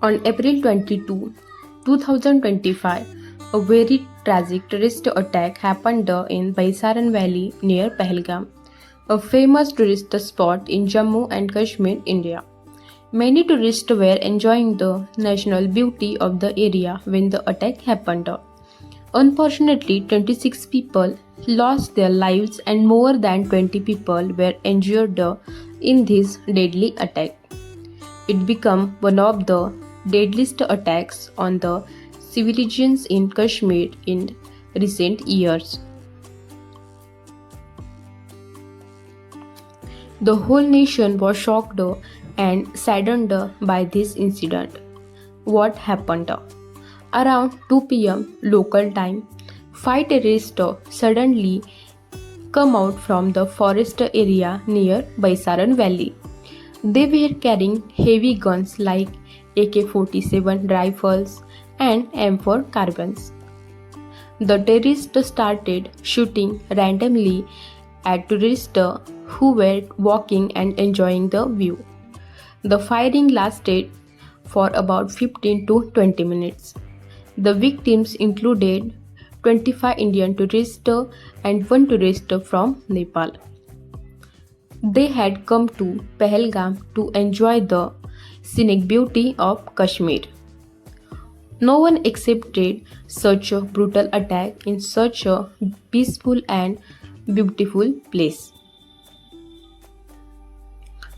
On April 22, 2025, a very tragic terrorist attack happened in Baisaran Valley near Pahalgam, a famous tourist spot in Jammu and Kashmir, India. Many tourists were enjoying the natural beauty of the area when the attack happened. Unfortunately, 26 people lost their lives and more than 20 people were injured in this deadly attack. It became one of the deadliest attacks on the civilians in Kashmir in recent years. The whole nation was shocked and saddened by this incident. What happened? Around 2 p.m. local time, five terrorists suddenly come out from the forest area near Baisaran Valley. They were carrying heavy guns like AK-47 rifles and M4 carbines. The terrorists started shooting randomly at tourists who were walking and enjoying the view. The firing lasted for about 15 to 20 minutes. The victims included 25 Indian tourists and one tourist from Nepal. They had come to Pahalgam to enjoy the scenic beauty of Kashmir. No one accepted such a brutal attack in such a peaceful and beautiful place.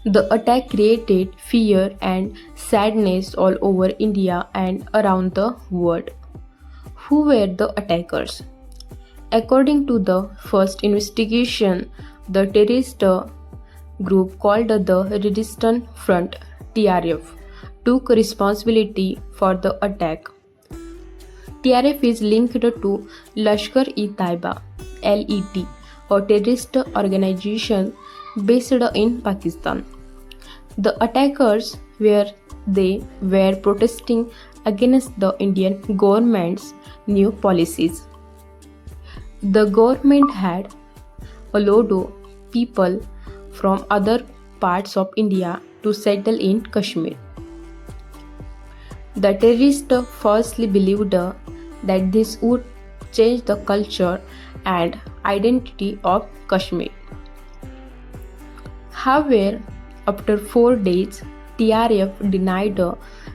The attack created fear and sadness all over India and around the world. Who were the attackers? According to the first investigation, the terrorist group called the Resistance Front (TRF) took responsibility for the attack. TRF is linked to Lashkar-e-Taiba (LET), a terrorist organization based in Pakistan. The attackers were protesting against the Indian government's new policies. The government had allowed people from other parts of India to settle in Kashmir. The terrorists falsely believed that this would change the culture and identity of Kashmir. However, after 4 days, TRF denied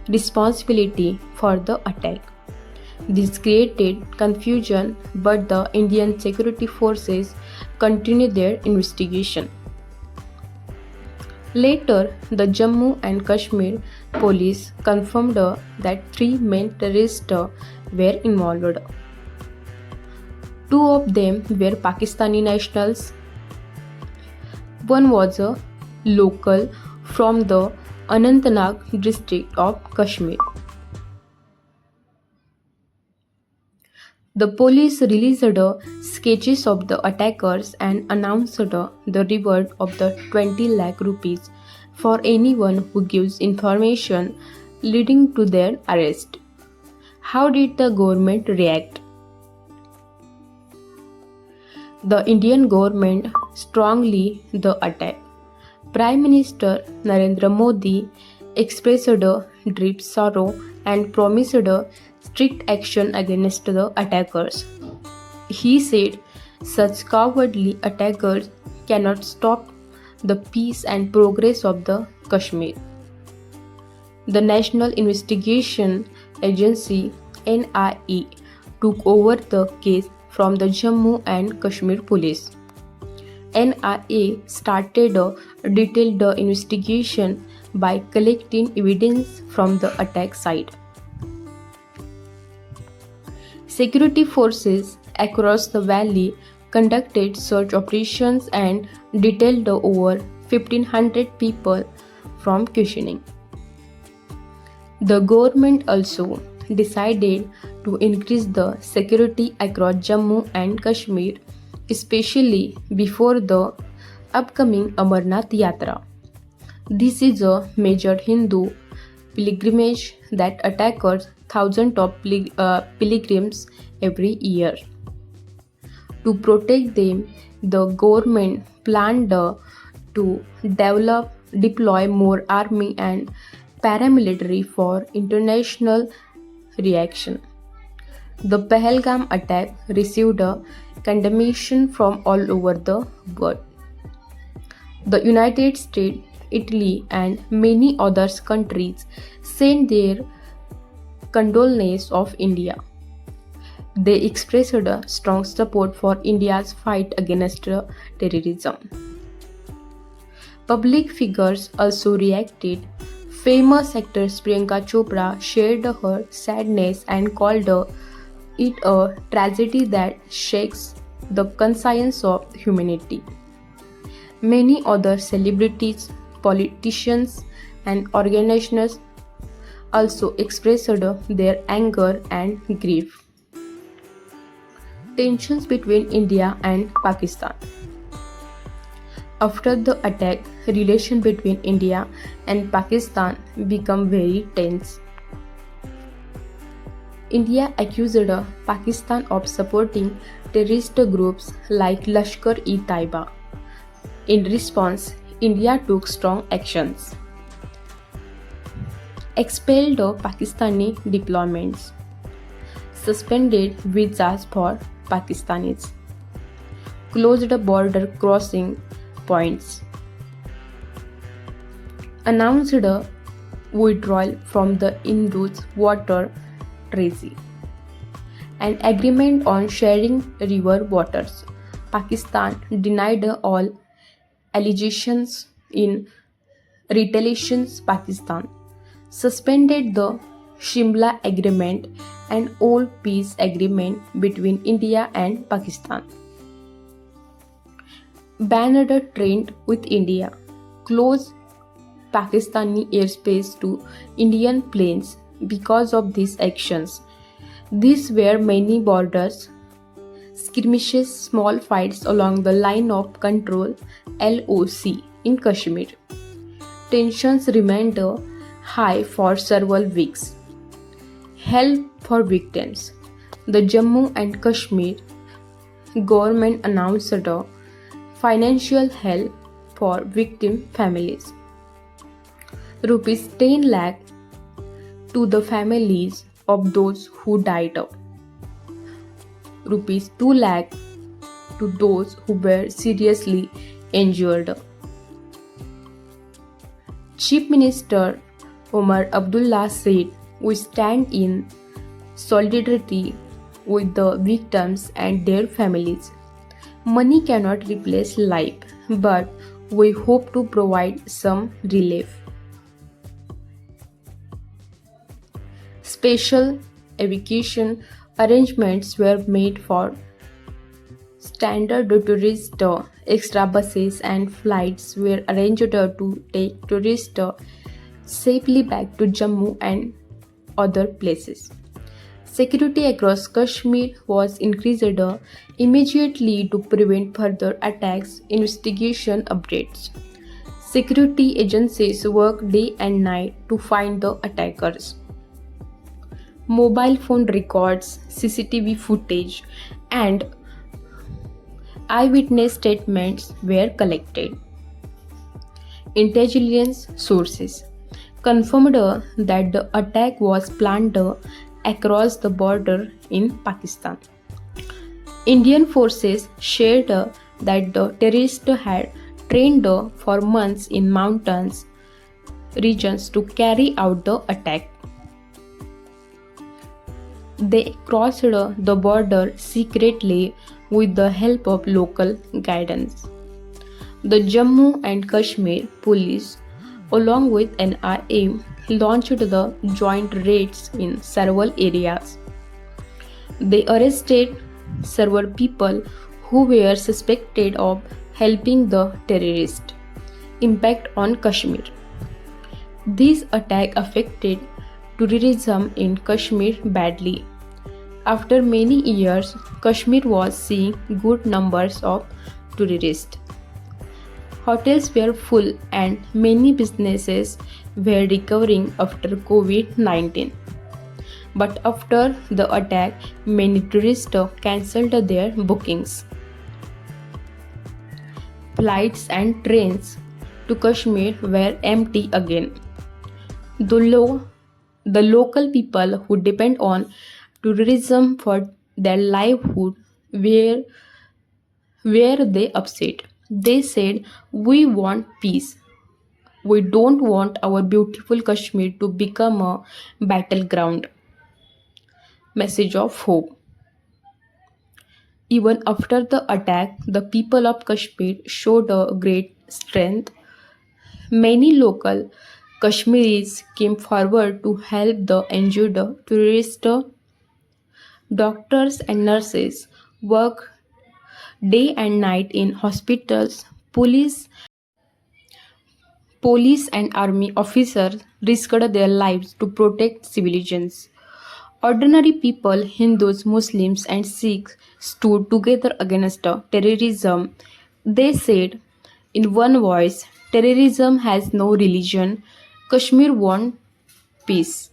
responsibility for the attack. This created confusion, but the Indian security forces continued their investigation. Later, the Jammu and Kashmir police confirmed that 3 main terrorists were involved. 2 of them were Pakistani nationals. One was a local from the Anantnag district of Kashmir. The police released sketches of the attackers and announced the reward of the 20 lakh rupees for anyone who gives information leading to their arrest. How did the government react? The Indian government strongly the attack. Prime Minister Narendra Modi expressed deep sorrow and promised strict action against the attackers. He said such cowardly attackers cannot stop the peace and progress of the Kashmir. The National Investigation Agency NIA took over the case from the Jammu and Kashmir police. NIA started a detailed investigation by collecting evidence from the attack site. Security forces across the valley conducted search operations and detained over 1,500 people from questioning. The government also decided to increase the security across Jammu and Kashmir, especially before the upcoming Amarnath Yatra. This is a major Hindu pilgrimage that attracts thousands of pilgrims every year. To protect them, the government planned to deploy more army and paramilitary for international reaction. The Pahalgam attack received a condemnation from all over the world. The United States, Italy, and many other countries sent their condolences of India. They expressed a strong support for India's fight against terrorism. Public figures also reacted. Famous actress Priyanka Chopra shared her sadness and called it a tragedy that shakes the conscience of humanity. Many other celebrities, politicians, and organizations also expressed their anger and grief. Tensions between India and Pakistan. After the attack, relations between India and Pakistan became very tense. India accused Pakistan of supporting terrorist groups like Lashkar-e-Taiba. In response, India took strong actions. Expelled Pakistani diplomats. Suspended visas for Pakistanis. Closed border crossing points. Announced a withdrawal from the Indus Water Treaty. An agreement on sharing river waters. Pakistan denied all allegations. In retaliation, Pakistan suspended the Shimla Agreement, an old peace agreement between India and Pakistan. Banned trade with India. Closed Pakistani airspace to Indian planes because of these actions. These were many borders skirmishes, small fights along the line of control (LOC) in Kashmir. Tensions remained high for several weeks. Help for victims. The Jammu and Kashmir government announced financial help for victim families. Rupees 10 lakh to the families of those who died. Rupees 2 lakh to those who were seriously injured. Chief Minister Omar Abdullah said, "We stand in solidarity with the victims and their families. Money cannot replace life, but we hope to provide some relief." Special evacuation arrangements were made for standard tourist. Extra buses and flights were arranged to take tourists safely back to Jammu and other places. Security across Kashmir was increased immediately to prevent further attacks. Investigation updates. Security agencies worked day and night to find the attackers. Mobile phone records, CCTV footage, and eyewitness statements were collected. Intelligence sources confirmed that the attack was planned across the border in Pakistan. Indian forces shared that the terrorists had trained for months in mountains regions to carry out the attack. They crossed the border secretly with the help of local guidance. The Jammu and Kashmir police, along with NRA, launched the joint raids in several areas. They arrested several people who were suspected of helping the terrorists. Impact on Kashmir. This attack affected tourism in Kashmir badly. After many years, Kashmir was seeing good numbers of tourists. Hotels were full and many businesses were recovering after COVID-19. But after the attack, many tourists cancelled their bookings. Flights and trains to Kashmir were empty again. The, lo- the local people who depend on tourism for their livelihood were they upset. They said, "We want peace. We don't want our beautiful Kashmir to become a battleground." Message of hope. Even after the attack, the people of Kashmir showed a great strength. Many local Kashmiris came forward to help the injured tourists. Doctors and nurses worked day and night in hospitals. Police and army officers risked their lives to protect civilians. Ordinary people, Hindus, Muslims, and Sikhs stood together against terrorism. They said in one voice, "Terrorism has no religion. Kashmir wants peace."